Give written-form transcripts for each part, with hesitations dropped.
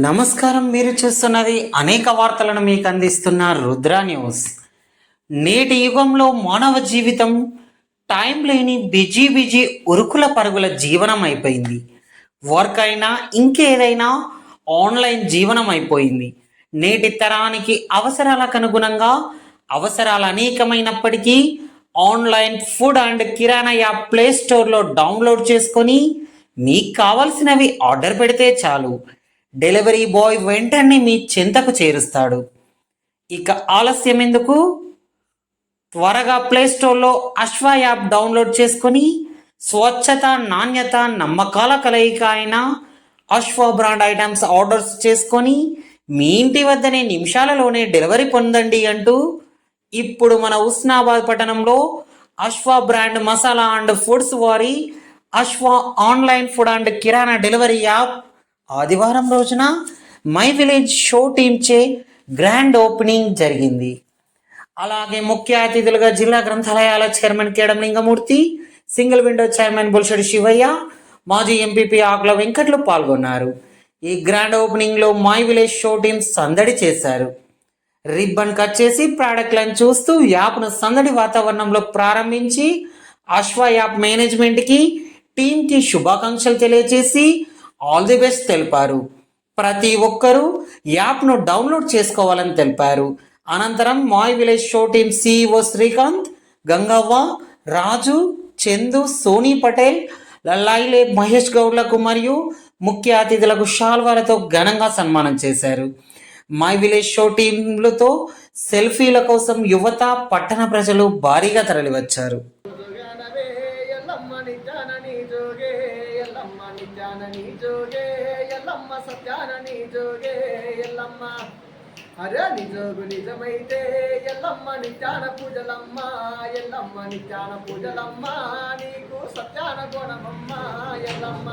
నమస్కారం. మీరు చూస్తున్నది అనేక వార్తలను మీకు అందిస్తున్న రుద్ర న్యూస్. నేటి యుగంలో మానవ జీవితం టైం లేని బిజీ ఉరుకుల పరుగుల జీవనం అయిపోయింది. వర్క్ అయినా ఇంకేదైనా ఆన్లైన్ జీవనం అయిపోయింది. నేటి తరానికి అవసరాలకు అనుగుణంగా అవసరాలు అనేకమైనప్పటికీ ఆన్లైన్ ఫుడ్ అండ్ కిరాణా యాప్ ప్లే స్టోర్లో డౌన్లోడ్ చేసుకొని మీకు కావాల్సినవి ఆర్డర్ పెడితే చాలు, డెలివరీ బాయ్ వెంటనే మీ చెంతకు చేరుస్తాడు. ఇక ఆలస్యం ఎందుకు? త్వరగా ప్లేస్టోర్లో అశ్వ యాప్ డౌన్లోడ్ చేసుకొని స్వచ్ఛత, నాణ్యత, నమ్మకాల కలయిక అయిన అశ్వ బ్రాండ్ ఐటమ్స్ ఆర్డర్స్ చేసుకొని మీ ఇంటి వద్దనే నిమిషాలలోనే డెలివరీ పొందండి అంటూ ఇప్పుడు మన ఉస్నాబాద్ పట్టణంలో అశ్వ బ్రాండ్ మసాలా అండ్ ఫుడ్స్ వారి అశ్వ ఆన్లైన్ ఫుడ్ అండ్ కిరాణా డెలివరీ యాప్ ఆదివారం రోజున మై విలేజ్ షో టీంచే గ్రాండ్ ఓపెనింగ్ జరిగింది. అలాగే ముఖ్య అతిథులుగా జిల్లా గ్రంథాలయాల chairman Kedam Lingamurthy, single window chairman Bulshadi Shivayya, మాజీ ఎంపీపీ ఆకుల వెంకట్లు పాల్గొన్నారు. ఈ గ్రాండ్ ఓపెనింగ్లో మై విలేజ్ షో టీం సందడి చేశారు. రిబ్బన్ కట్ చేసి ప్రోడక్ట్లను చూస్తూ యాప్ను సందడి వాతావరణంలో ప్రారంభించి అశ్వ యాప్ మేనేజ్మెంట్కి, టీంకి శుభాకాంక్షలు తెలియజేసి ఆల్ ది బెస్ట్ తెలిపారు. ప్రతి ఒక్కరూ యాప్ను డౌన్లోడ్ చేసుకోవాలని తెలిపారు. అనంతరం my village show team CEO Srikanth, Gangavva, Raju, Chandu, Soni Patel, లైలే మహేష్ గౌడ్లకు మరియు ముఖ్య అతిథులకు శాల్వాలతో ఘనంగా సన్మానం చేశారు. మై విలేజ్ షో టీంలతో సెల్ఫీల కోసం యువత, పట్టణ ప్రజలు భారీగా తరలివచ్చారు. అరే నిజోగు నిజమైతే ఎల్లమ్మ నిత్యాన పూజలమ్మ, ఎల్లమ్మ నిత్యాన పూజలమ్మ, నీకు సత్యాన గుణమమ్మ ఎల్లమ్మ.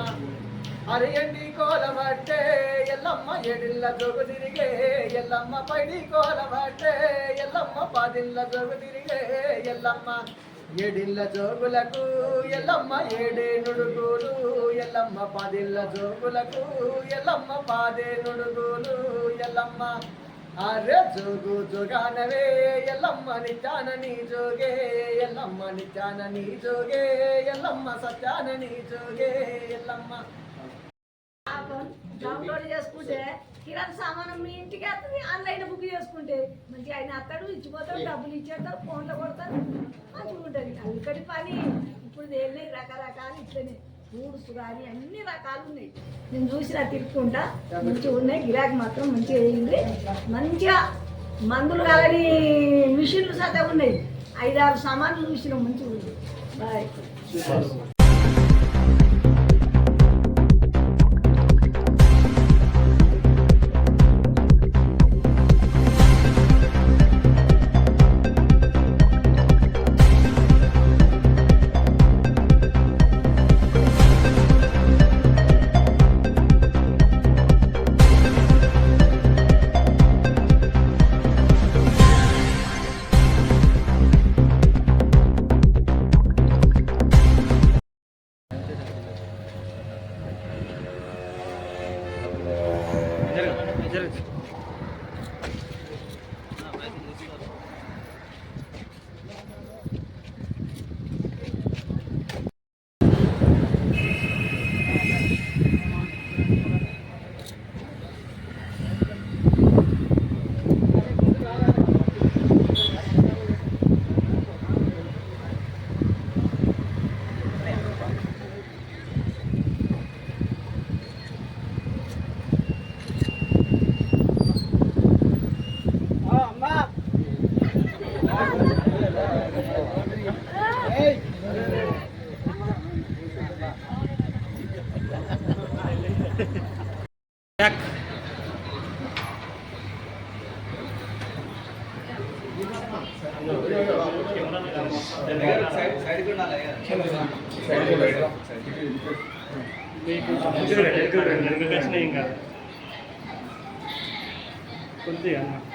అరే ఎండి కోలబట్టే ఎల్లమ్మ ఎడిల్ల జోగు తిరిగే ఎల్లమ్మ, పైడి కోలబట్టే ఎల్లమ్మ పాదిల్ల జోగు తిరిగే ఎల్లమ్మ. ఏడిళ్ళ జోగులకు ఎల్లమ్మ ఏడే నుడుగులు ఎల్లమ్మ, పాదిళ్ళ జోగులకు ఎల్లమ్మ పాదే నుడుగులు ఎల్లమ్మ. అరే జోగు జోగానవే ఎల్లమ్మ నిత్యాన నీ జోగే, ఎల్లమ్మ నిత్యాన నీ జోగే, ఎల్లమ్మ సత్యాన నీ జోగే ఎల్లమ్మ. డౌన్లోడ్ చేసుకుంటే కిరాణా సామానం మీ ఇంటికి వస్తుంది. ఆన్లైన్ బుక్ చేసుకుంటే మంచిగా ఆయన అత్తడు, ఇచ్చిపోతాడు, డబ్బులు ఇచ్చేస్తారు, ఫోన్లో కొడతారు, మంచిగా ఉంటుంది. అక్కడి పని ఇప్పుడు వెళ్ళినాయి రకరకాలు, ఇట్లనే ఫ్రూట్స్ కానీ అన్ని రకాలు ఉన్నాయి. నేను చూసినా తిరుక్కుంటా మంచిగా ఉన్నాయి. గిరాకీ మాత్రం మంచిగా వేయండి. మంచిగా మందులు కాలని మిషన్లు సత్తా ఉన్నాయి. 5-6 సామాన్లు చూసినాం, మంచిగా ఉంది. బాయ్.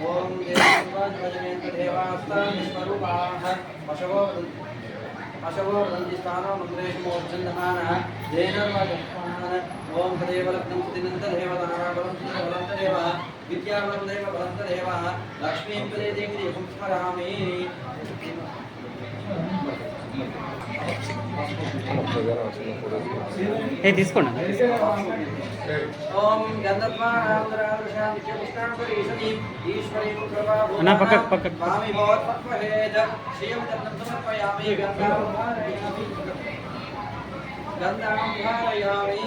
ఓం పశవో స్థానో మంత్రేషమోచ్చందమాన జైనర్వాజమాన ఓం తదేవలగ్నం సుదినంతదేవ తారాబలం సుబలంతదేవ విద్యాబలం దేవ బలంతదేవ లక్ష్మీం తదేదేవి సంస్మరామి తీసుకోండి. ఓం గంధర్వారాంధ్రాదృశాంతికృష్ణాపరీషణి ఈశ్వరీ అన్నా పక్కకు స్వామి భవత్పక్వహేద శ్రీయం చంద్రం సమర్పయామి గంధాం ధారయామి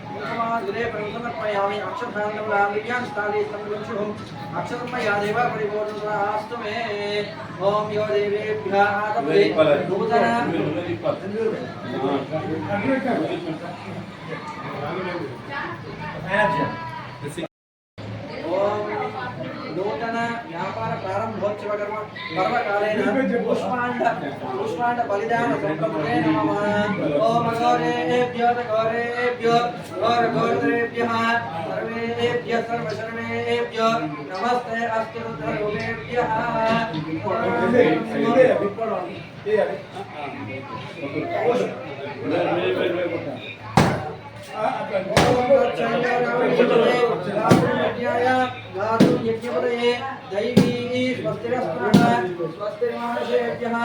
కుంకుమాగ్రే సమర్పయామి అక్షతాంగములాంగియాన్ స్థాళీ సంశుభం అక్షతమయా దేవ పరిపూర్ణాస్తు మే ఓం యో దేవేభ్యః ఆదపే నూతన ఓం నూతన వ్యాపార ప్రారంభోత్సవ పర్వకాలేన పుష్పాండ బలిదాన సంప్రదే నమః ఓం ఘోరేభ్యో ఘోరఘోరేభ్యః సర్వేభ్యః సర్వశర్వేభ్యో నమస్తే అస్తు రుద్రరూపేభ్యః दैवी स्वस्तिर्मानुषेभ्यः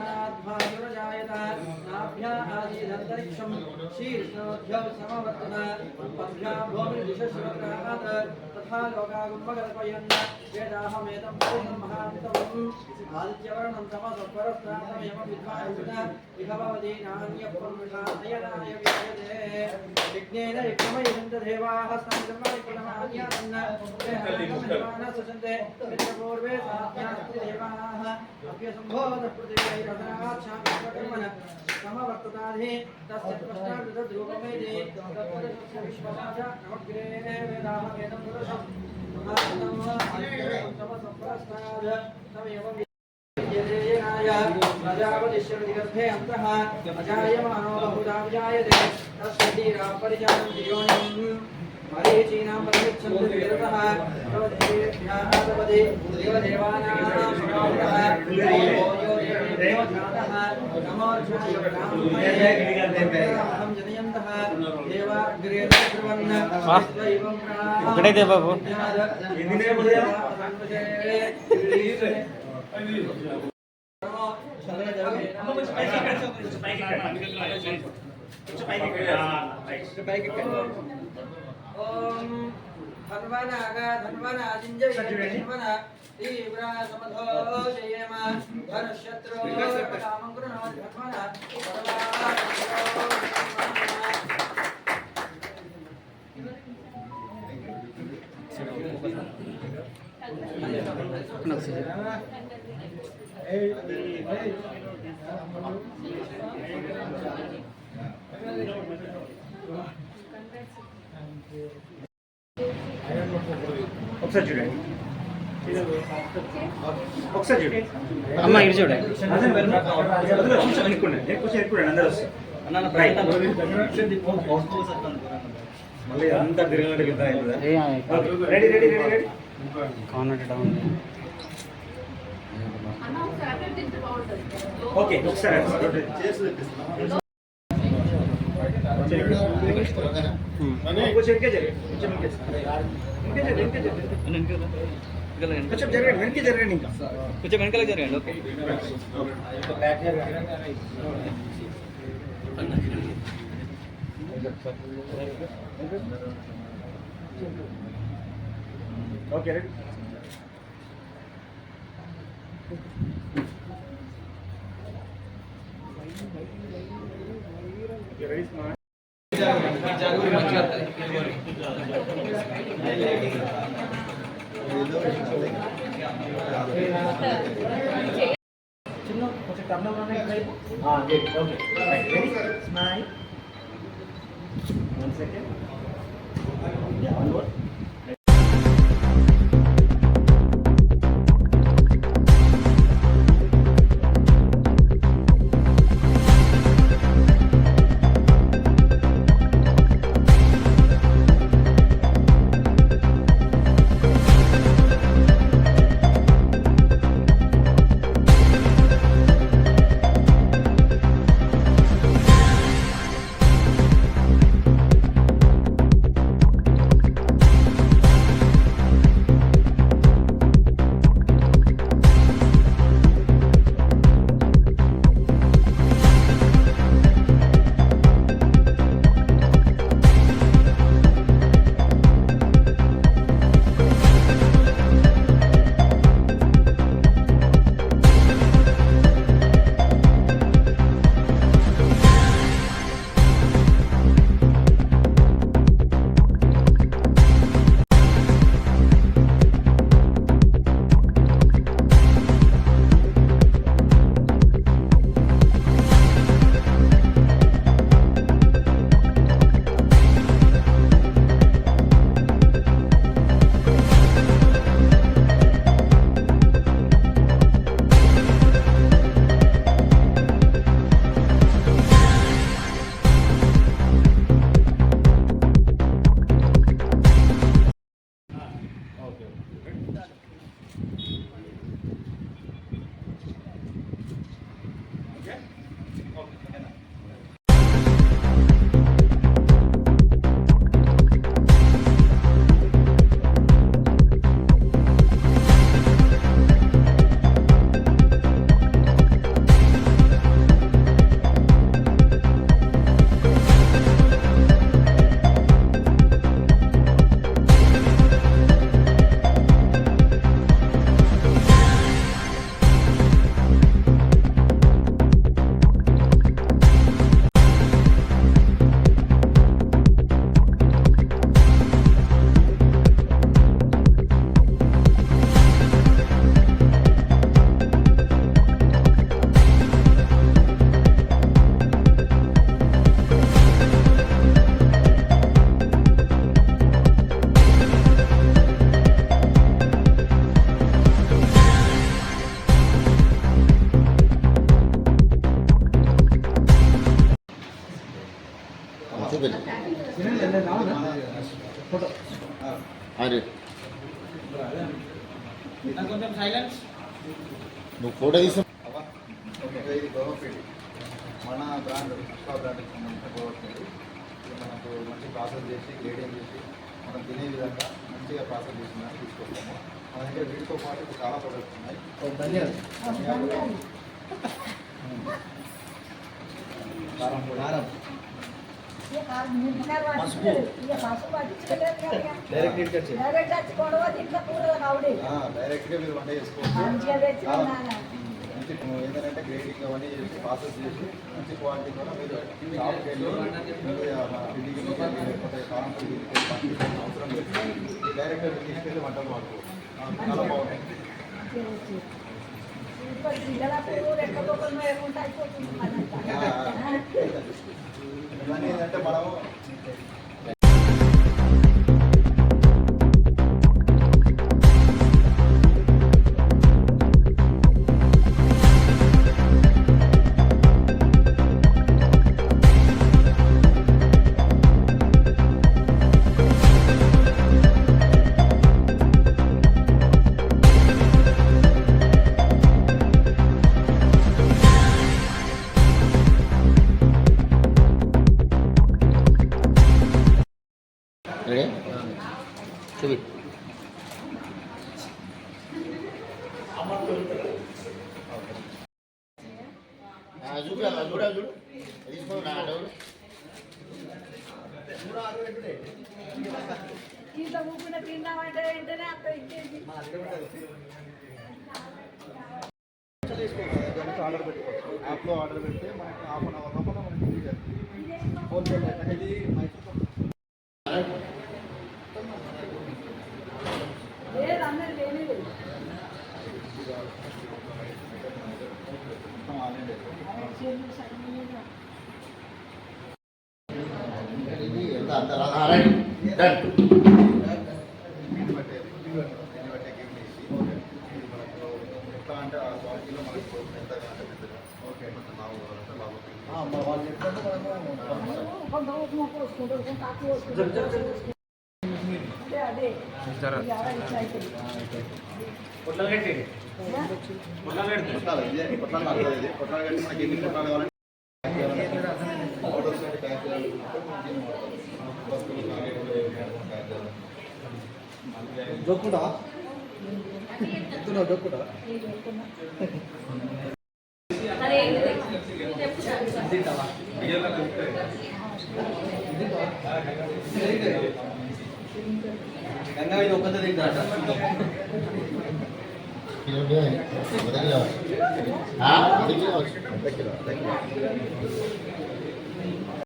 प्राणाद्भागजायत नाभ्या आदिदन्तरिक्षं शीर्षोऽध्यौ समवर्तन पद्भ्यां भूमिर्दिशश्रवत्रात् तथा लोकागुम्भकल्पयन् वेदाहमेतं पूर्णं महान्तम् आदित्यवर्णं तमसत्परस्तान्तमेव विद्वांसः इह भवति नान्यपुरुषायनाय विद्यते विघ्नेन विक्रमयन्तदेवाः स्तम्भमणिकुलमान्यासन् सचन्ते मित्रपूर्वे साध्यास्ति देवाः अभ्यसम्भोधपृथिवीरसनाच्छाकर्मण समवर्तताधि तस्य प्रश्नार्धरूपमेदि तत्पदस्य विश्वसाचा नवग्रे वेदाहमेतं पुरुषं महात्मः तमेव प्रजापतिश्वरदिगर्भे अन्तः अजायमानो बहुधा विजायते तस्य धीरापरिजानन्ति योनिम् मरीचीनां परिगच्छन्तु विरतः प्रवदेभ्यादपदे देवदेवानां शिरोधः यो देवेभ्यो जातः नमोऽर्चायब्राह्मणे जनयन्तः देवाग्रे ध्रुवन् विश्वैवं ఒకటే దే బాబు ओम धन्वनागा धन्वनाजिंज धन्वन तीव्र समधोषयेम धनुष्यत्रो कामं कृणोत् धन्वन ఒకసారి చూడండి ఒకసారి చూడండి అమ్మ ఇటు చూడండి కొంచెం వెనుక్కోండి కొంచెం వెనుక్కోండి అందరూ వస్తారు మళ్ళీ అంతా తిరిగినట్టు ready ready ready ready count down okay ఒకసారి కొంచెం వెనకే జరగండి కొంచెం జరగండి వెనక్కి జరగండి ఇంకా కొంచెం వెనకాల జరగండి. Okay okay right Very smart. చిన్న కొంచెం Turner okay ready smile 1 second yeah one more అరే కొంచెం సైలెన్స్. నువ్వు ఫోటో తీసు ఇది గోవపేట మన బ్రాండ్ పుష్ప బ్రాండ్కి సంబంధించిన గోవపేట ఇది మనకు మంచి ప్రాసెస్ చేసి గ్రేడింగ్ చేసి మనం తినే విధంగా మంచిగా ప్రాసెస్ చేసిన తీసుకొస్తాము మన దగ్గర వీటితో పాటు ఇప్పుడు చాలా ప్రొడక్ట్స్ ఉన్నాయి. ధనియాలు కారం పొడి డైరెక్ట్గా మీరు వంట చేసుకోవచ్చు. మంచి ఏంటంటే గ్రేడింగ్ అవన్నీ చేసి ప్రాసెస్ చేసి మంచి క్వాలిటీ కూడా మీరు షాప్కి వెళ్ళి లేకపోతే కారం పొడి అవసరం లేదు. డైరెక్ట్గా మీరు తీసుకెళ్ళి వంటలు వాడుకోవచ్చు. చాలా బాగుంటాయి. ఇవన్నీ ఏంటంటే మనము రెడీ చూపి చూడు చూడ చూడు తీసుకో నా ఇంత ఊపిన తిందామంటే వెంటనే అక్కడ ఇచ్చేసి ఆర్డర్ పెట్టుకోవచ్చు. యాప్లో ఆర్డర్ పెడితే మనకి హాఫ్ అన్ అవర్ లోపల మనకి ఇంటికి చేస్తుంది. హోల్సేల్ అయితే ఇది మైసూర్ లేదు అందరు లేనే లేదు ఇది ఎంత అంత రాదా? Right done. దీన్ని బట్టే గేమ్ చేసి ఎట్లా అంటే ఆ క్వాలిటీలో మనకు ఎంత అంటే పెద్దగా ఓకే కొంచెం లావు కావాలంటే లావు వాళ్ళు చెప్తే కొంత ఉప్మా పోసుకుంటారు కొంత ఆకు పోసుకుంటారు అదే ఇట్లా అవుతుంది కొట్లాలు ఇదే కొట్లాలు కాదు ఇది కొట్లాలు కట్టి మనకి ఎన్ని కొట్లాలు కావాలంటే ఆర్డర్స్ అంటే ప్యాక్ చేయాలి జోక్కుండా జోక్కుండా గంగా ఇది ఒక్కతే తింటారట కిలో